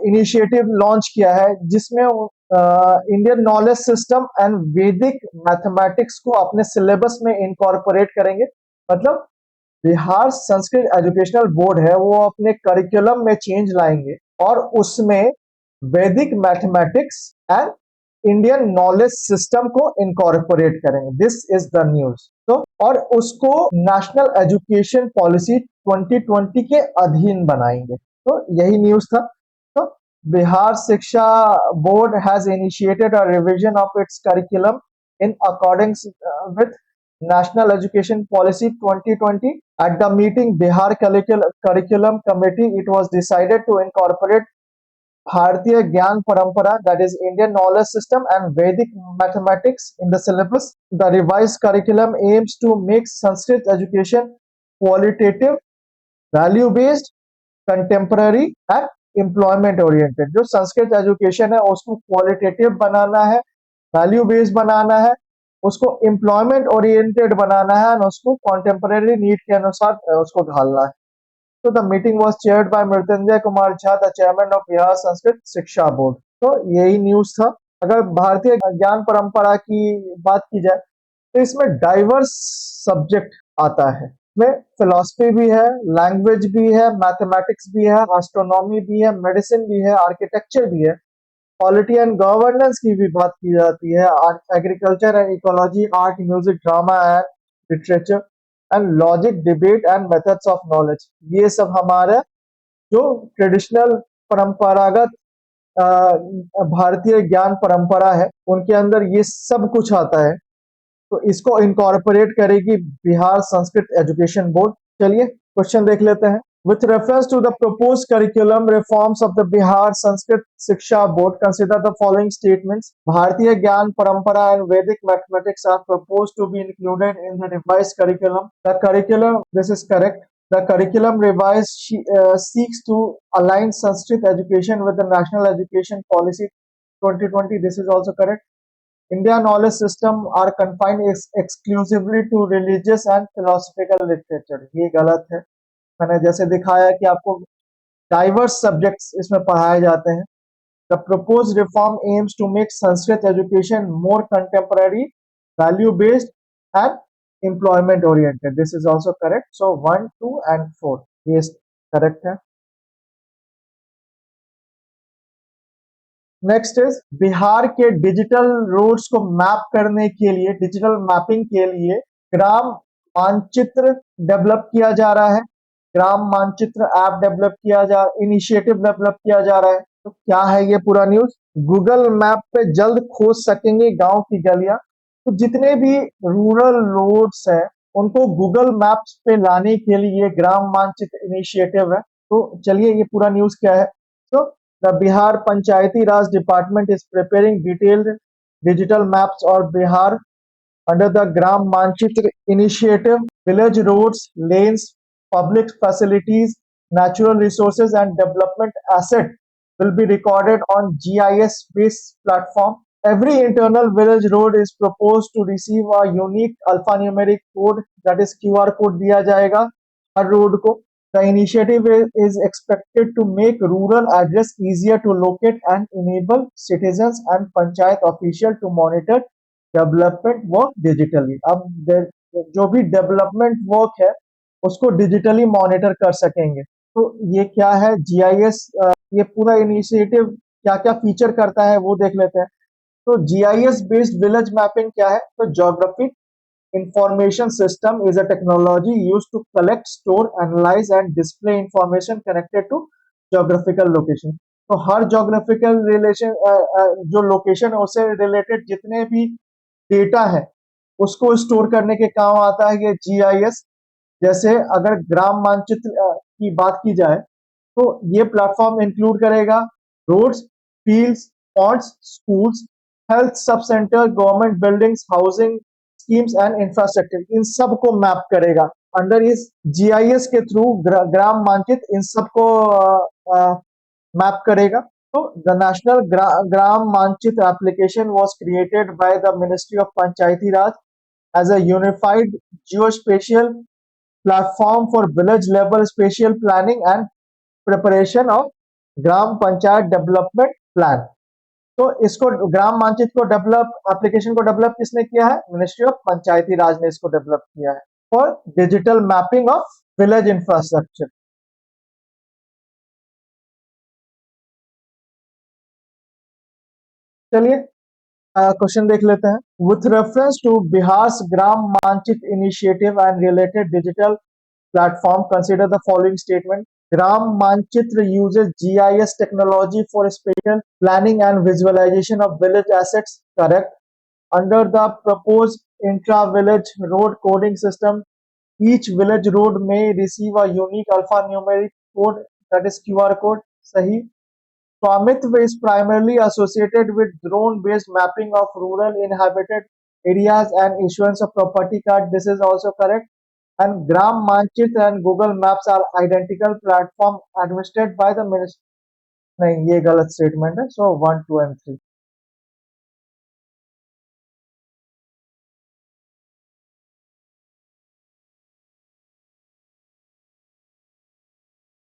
इनिशिएटिव लॉन्च किया है, जिसमें इंडियन नॉलेज सिस्टम एंड वैदिक मैथमेटिक्स को अपने सिलेबस में इनकॉर्पोरेट करेंगे। मतलब बिहार संस्कृत एजुकेशनल बोर्ड है वो अपने करिकुलम में चेंज लाएंगे और उसमें वैदिक mathematics and Indian knowledge system को इनकॉर्पोरेट करेंगे। This is the news. तो और उसको नेशनल एजुकेशन पॉलिसी 2020 के अधीन बनाएंगे। तो यही न्यूज था। तो बिहार शिक्षा board has initiated a revision of its curriculum in according with National Education Policy 2020. At the meeting, Bihar Curriculum Committee, it was decided to incorporate Bharatiya Gyan Parampara, that is Indian knowledge system, and Vedic mathematics in the syllabus. The revised curriculum aims to make Sanskrit education qualitative, value-based, contemporary and employment oriented. जो संस्कृत एजुकेशन है उसको क्वालिटेटिव बनाना है वैल्यू बेस्ड बनाना है, उसको एम्प्लॉयमेंट ओरिएंटेड बनाना है और उसको कॉन्टेम्परेरी नीड के अनुसार उसको ढालना है। तो the meeting was chaired by Mrityunjay Kumar Jha, the chairman of Bihar Sanskrit शिक्षा बोर्ड। तो यही न्यूज था। अगर भारतीय ज्ञान परंपरा की बात की जाए तो इसमें डाइवर्स सब्जेक्ट आता है। इसमें फिलॉसफी भी है, लैंग्वेज भी है, मैथमेटिक्स भी है, एस्ट्रोनॉमी भी है, मेडिसिन भी है, आर्किटेक्चर भी है, पॉलिटी एंड गवर्नेंस की भी बात की जाती है, agriculture and ecology, art, music, drama and literature and logic, debate and methods of knowledge. ये सब हमारा जो ट्रेडिशनल परंपरागत भारतीय ज्ञान परंपरा है उनके अंदर ये सब कुछ आता है। तो इसको इनकॉर्पोरेट करेगी बिहार संस्कृत एजुकेशन बोर्ड। चलिए क्वेश्चन देख लेते हैं। With reference to the proposed curriculum reforms of the Bihar Sanskrit Shiksha Board, consider the following statements. Bharatiya Gyan Parampara and Vedic mathematics are proposed to be included in the revised curriculum. The curriculum, this is correct. The curriculum revised seeks to align Sanskrit education with the National Education Policy 2020. This is also correct. India knowledge system are confined exclusively to religious and philosophical literature. ये गलत है। मैंने जैसे दिखाया कि आपको डाइवर्स सब्जेक्ट्स इसमें पढ़ाए जाते हैं। The proposed reform aims to make Sanskrit education more contemporary, value-based, and employment-oriented. This is also correct. So 1, 2, and 4 ये correct है। नेक्स्ट इज बिहार के डिजिटल रोड्स को मैप करने के लिए, डिजिटल मैपिंग के लिए ग्राम मानचित्र डेवलप किया जा रहा है। ग्राम मानचित्र ऐप डेवलप किया जा इनिशिएटिव डेवलप किया जा रहा है। तो क्या है ये पूरा न्यूज? गूगल मैप पे जल्द खोज सकेंगे गांव की गलियां। तो जितने भी रूरल रोड्स हैं उनको गूगल मैप्स पे लाने के लिए ग्राम मानचित्र इनिशिएटिव है। तो चलिए ये पूरा न्यूज क्या है। तो the Bihar Panchayati Raj Department is preparing detailed digital maps of Bihar under the Gram Manchitra initiative. Village roads, lanes, public facilities, natural resources and development asset will be recorded on GIS-based platform. Every internal village road is proposed to receive a unique alphanumeric code, that is QR code दिया जाएगा हर रोड को। The initiative is expected to make rural address easier to locate and enable citizens and panchayat official to monitor development work digitally. अब जो भी डेवलपमेंट वर्क है उसको डिजिटली मॉनिटर कर सकेंगे। तो ये क्या है GIS? ये पूरा इनिशिएटिव क्या क्या फीचर करता है वो देख लेते हैं। तो GIS बेस्ड विलेज मैपिंग क्या है? तो geographic Information system is a technology used to collect, store, analyze and display information connected to geographical location. तो हर geographical relation जो location है उससे related जितने भी डेटा है उसको स्टोर करने के काम आता है ये GIS। जैसे अगर ग्राम मानचित्र की बात की जाए तो ये प्लेटफॉर्म इंक्लूड करेगा roads, fields, ponds, schools, health sub centre, government buildings, housing schemes and infrastructure, इन सब को मैप करेगा अंडर इस GIS के थ्रू। ग्राम मानचित्र इन सब को मैप करेगा। तो the national gram Manchitra application was created by the ministry of Panchayati Raj as a unified geospatial platform for village level spatial planning and preparation of gram panchayat development plan. तो इसको ग्राम मानचित्र को डेवलप, एप्लीकेशन को डेवलप किसने किया है? मिनिस्ट्री ऑफ पंचायती राज ने इसको डेवलप किया है for digital mapping of village infrastructure. चलिए क्वेश्चन देख लेते हैं। विथ रेफरेंस टू बिहार ग्राम मानचित्र initiative and related digital platform, consider the following statement. Gram Manchitra uses GIS technology for spatial planning and visualization of village assets. Correct. Under the proposed intra-village road coding system, each village road may receive a unique alphanumeric code, that is QR code. Sahi. Swamitva is primarily associated with drone-based mapping of rural inhabited areas and issuance of property card. This is also correct. And Gram Manchitra and Google Maps are identical platform administered by the ministry. नहीं ये गलत स्टेटमेंट है। सो 1, 2 and 3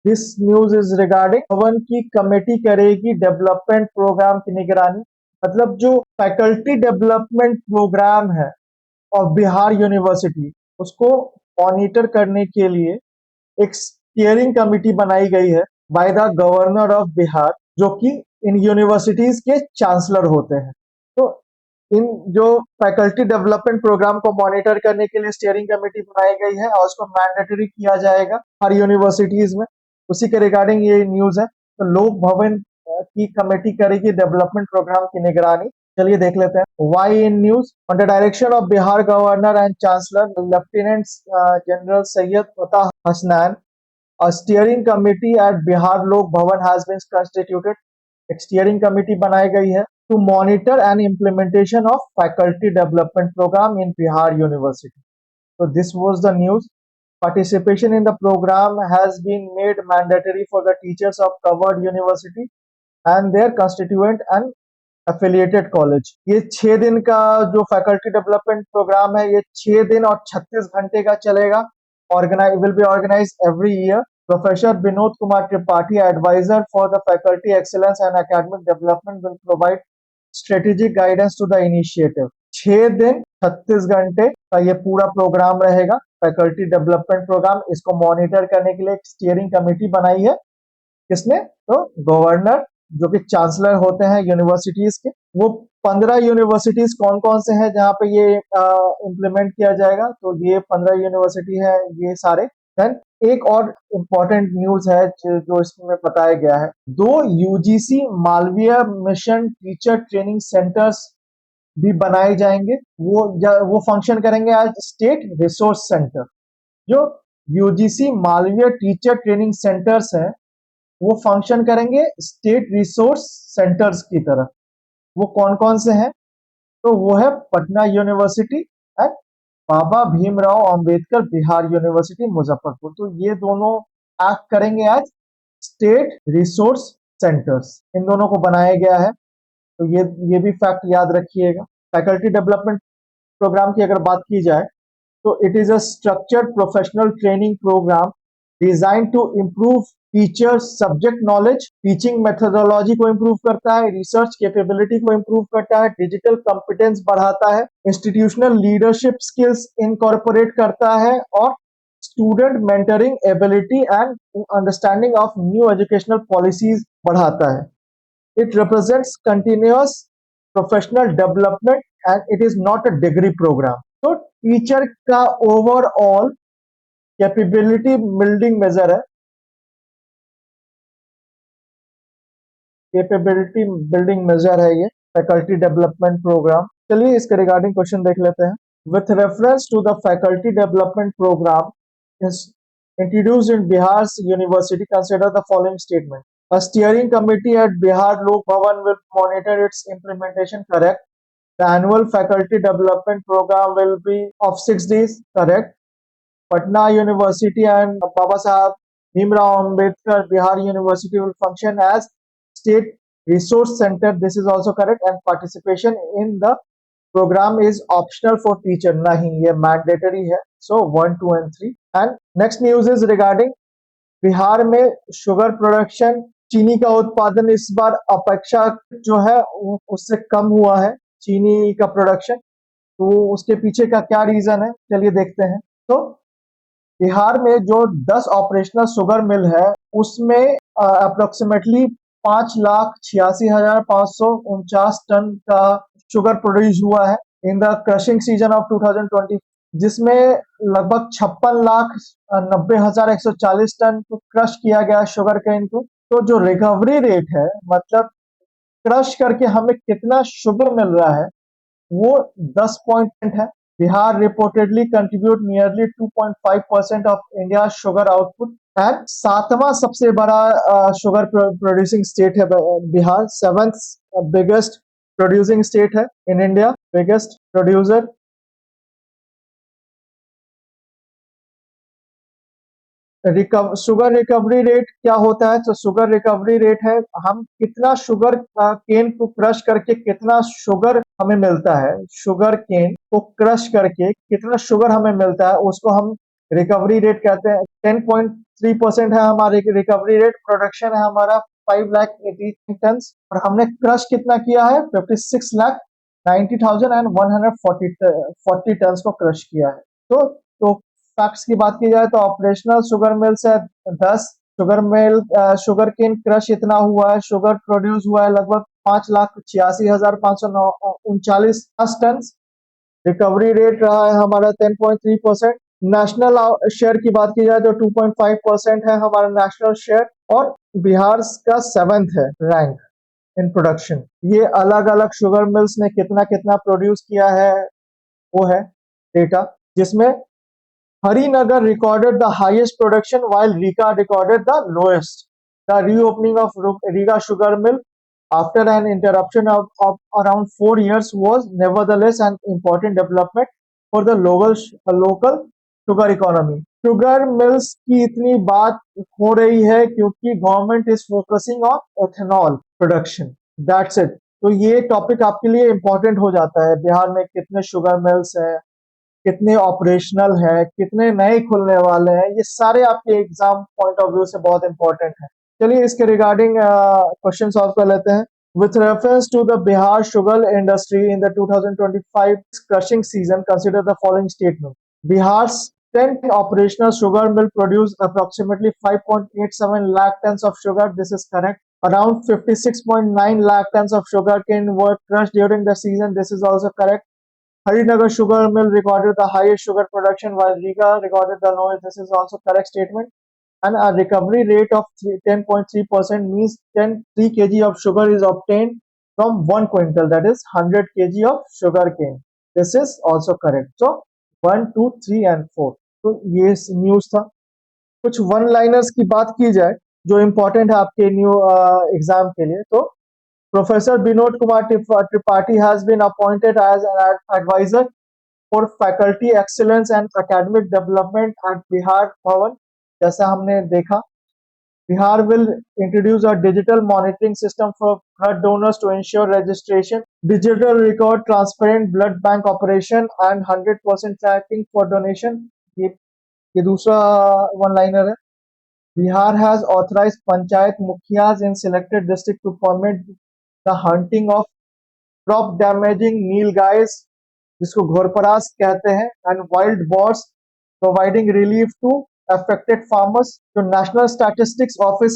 this news is regarding भवन की कमेटी करेगी डेवलपमेंट प्रोग्राम की निगरानी। मतलब जो फैकल्टी डेवलपमेंट प्रोग्राम है और बिहार यूनिवर्सिटी, उसको मॉनिटर करने के लिए एक स्टीयरिंग कमिटी बनाई गई है by the governor of Bihar, जो कि इन यूनिवर्सिटीज के चांसलर होते हैं। तो इन जो फैकल्टी डेवलपमेंट प्रोग्राम को मॉनिटर करने के लिए स्टीयरिंग कमेटी बनाई गई है और उसको मैंडेटरी किया जाएगा हर यूनिवर्सिटीज में, उसी के रिगार्डिंग ये न्यूज है। तो लोक भवन की कमेटी करेगी डेवलपमेंट प्रोग्राम की निगरानी। चलिए देख लेते हैं why in news. Under direction of Bihar governor and chancellor lieutenant general Syed Fatah Hasnain, a steering committee at Bihar Lok Bhavan has been constituted. एक steering committee बनाई गई है to monitor and implementation of faculty development program in Bihar University. So this was the news. Participation in the program has been made mandatory for the teachers of covered university and their constituent and affiliated college. ये 6 दिन का जो फैकल्टी डेवलपमेंट प्रोग्राम है, ये 6 दिन और 36 घंटे का चलेगा। Will be organized every year. Professor Binod Kumar Tripathi, advisor for the faculty excellence and academic development, will provide strategic guidance to the initiative. 6 दिन 36 घंटे का ये पूरा प्रोग्राम रहेगा, फैकल्टी डेवलपमेंट प्रोग्राम। इसको मॉनिटर करने के लिए एक स्टीयरिंग कमेटी बनाई है। किसने? तो गवर्नर, जो कि चांसलर होते हैं यूनिवर्सिटीज के। वो 15 यूनिवर्सिटीज कौन कौन से हैं जहां पे ये इम्प्लीमेंट किया जाएगा? तो ये 15 यूनिवर्सिटी है ये सारे। देन एक और इम्पोर्टेंट न्यूज है जो इसमें बताया गया है, 2 UGC Malviya mission teacher training centres भी बनाए जाएंगे। वो फंक्शन करेंगे एज स्टेट रिसोर्स सेंटर। जो UGC Malviya teacher training centres हैं, वो फंक्शन करेंगे स्टेट रिसोर्स सेंटर्स की तरह। वो कौन कौन से हैं? तो वो है Patna university and Baba Bhimrao Ambedkar Bihar university Muzaffarpur. तो ये दोनों एक्ट करेंगे एज स्टेट रिसोर्स सेंटर्स। इन दोनों को बनाया गया है, तो ये भी फैक्ट याद रखिएगा। फैकल्टी डेवलपमेंट प्रोग्राम की अगर बात की जाए तो it is a structured professional training programme design to improve teachers subject knowledge, teaching methodology को इम्प्रूव करता है, रिसर्च कैपेबिलिटी को इम्प्रूव करता है, डिजिटल कॉम्पिटेंस बढ़ाता है, इंस्टीट्यूशनल लीडरशिप स्किल्स इनकॉर्पोरेट करता है और student mentoring ability and understanding of new educational policies बढ़ाता है। It represents continuous professional development and it is not a degree programme. तो टीचर का ओवरऑल कैपेबिलिटी बिल्डिंग मेजर है, कैपेबिलिटी बिल्डिंग मेजर है ये फैकल्टी डेवलपमेंट प्रोग्राम। चलिए इसके रिगार्डिंग क्वेश्चन देख लेते हैं। With reference to the faculty development programme is introduced in Bihar's university, consider the following statement. A steering committee at Bihar Lok Bhavan will monitor its implementation, correct. The annual faculty development program will be of 6 days, correct. Patna University and Baba Saheb Bhimrao Ambedkar Bihar University will function as state resource center, this is also correct. And participation in the program is optional for teacher, nahi ye mandatory hai. So 1, 2 and 3. And next news is regarding Bihar में शुगर प्रोडक्शन, चीनी का उत्पादन इस बार अपेक्षा जो है उससे कम हुआ है, चीनी का प्रोडक्शन। तो उसके पीछे का क्या रीजन है, चलिए देखते हैं। तो बिहार में जो 10 ऑपरेशनल शुगर मिल है उसमें अप्रोक्सीमेटली 5,86,549 टन का शुगर प्रोड्यूस हुआ है in the crushing season of 2020, जिसमें लगभग 56,90,140 टन को क्रश किया गया शुगर केन को। तो जो रिकवरी रेट है, मतलब क्रश करके हमें कितना शुगर मिल रहा है, वो 10% है। Bihar reportedly contribute nearly 2.5% of India sugar output and 7वां सबसे बड़ा शुगर प्रोड्यूसिंग स्टेट है Bihar. 7th biggest producing state है in India, biggest producer. Sugar recovery rate क्या होता है? तो शुगर रिकवरी रेट है हम कितना शुगर केन को क्रश करके कितना शुगर हमें मिलता है, शुगर केन को क्रश करके कितना शुगर हमें मिलता है उसको हम रिकवरी रेट कहते हैं 10.3% है हमारी रिकवरी रेट। प्रोडक्शन है हमारा 5,80 टन और हमने क्रश कितना किया है 56,90,140 टन को क्रश किया है। तो फैक्ट्स की बात की जाए तो ऑपरेशनल शुगर मिल्स है 10। Sugar mill sugar cane crush इतना हुआ है, शुगर प्रोड्यूस हुआ है लगभग 5,86,539 टन। रिकवरी रेट रहा है हमारा 10.3%। नेशनल शेयर की बात की जाए तो 2.5% है हमारा नेशनल शेयर और बिहार का 7th है रैंक इन प्रोडक्शन। ये अलग अलग शुगर मिल्स ने कितना कितना प्रोड्यूस किया है वो है डेटा, जिसमें Harinagar recorded the highest production while Rika recorded the lowest. The reopening of Riga sugar mill after an interruption of around 4 years was nevertheless an important development for the local sugar economy. Sugar mills की इतनी बात हो रही है क्योंकि government is focusing on ethanol production. That's it. तो ये टॉपिक आपके लिए इम्पोर्टेंट हो जाता है। बिहार में कितने शुगर मिल्स हैं, कितने ऑपरेशनल है, कितने नए खुलने वाले हैं, ये सारे आपके एग्जाम पॉइंट ऑफ व्यू से बहुत इंपॉर्टेंट है। चलिए इसके रिगार्डिंग क्वेश्चन सॉल्व कर लेते हैं। With reference to the Bihar sugar industry in the 2025 crushing season, consider the following statement. Bihar's 10 operational sugar mill produced approximately 5.87 lakh tons of sugar. This is correct. Around 56.9 lakh tons of sugar cane were crushed during the season. This is also correct. Harinagar sugar mill recorded the highest sugar production while Riga recorded the lowest. This is also correct statement. And a recovery rate of 10.3% means 3 kg of sugar is obtained from 1 quintal, that is 100 kg of sugar cane. This is also correct. So 1, 2, 3 and 4. तो ये न्यूज था। कुछ वन लाइनर्स की बात की जाए जो इम्पोर्टेंट है आपके न्यू एग्जाम के लिए, तो Professor Binod Kumar Tripathi has been appointed as an advisor for faculty excellence and academic development at Bihar Bhavan. जैसा हमने देखा, Bihar will introduce a digital monitoring system for blood donors to ensure registration, digital record, transparent blood bank operation and 100% tracking for donation. ये दूसरा वन लाइनर है। Bihar has authorized panchayat mukhias in selected district to permit the hunting of crop damaging nilgais, जिसको घोरपरास कहते हैं, and wild boars, providing relief to affected farmers. तो National Statistics Office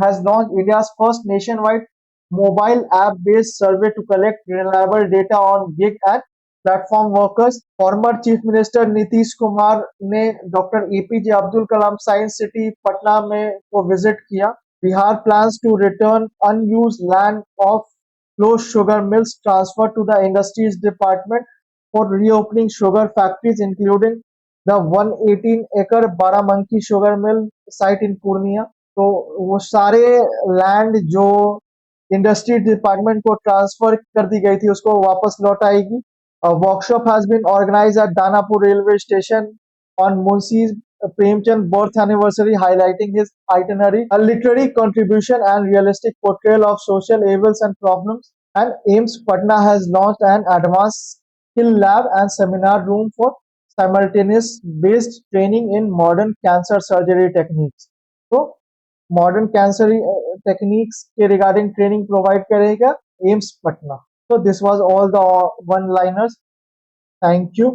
has launched India's first nationwide mobile app-based survey to collect reliable data on gig and platform workers. Former chief minister Nitish Kumar ने doctor APJ Abdul Kalam science city Patna में को विजिट किया। Bihar plans to return unused land of closed sugar mills transferred to the industries department for reopening sugar factories, including the 118-acre Baramanki sugar mill site in Purnia. तो वो सारे लैंड जो इंडस्ट्री डिपार्टमेंट को ट्रांसफर कर दी गई थी उसको वापस लौटाएगी। A workshop has been organized at Danapur railway station on Munshi Premchand birth anniversary, highlighting his itinerary, a literary contribution and realistic portrayal of social evils and problems. And AIMS Patna has launched an advanced skill lab and seminar room for simultaneous based training in modern cancer surgery techniques. तो मॉडर्न कैंसर टेक्निक्स के रिगार्डिंग ट्रेनिंग प्रोवाइड करेगा AIIMS Patna. So this was all the one liners. Thank you.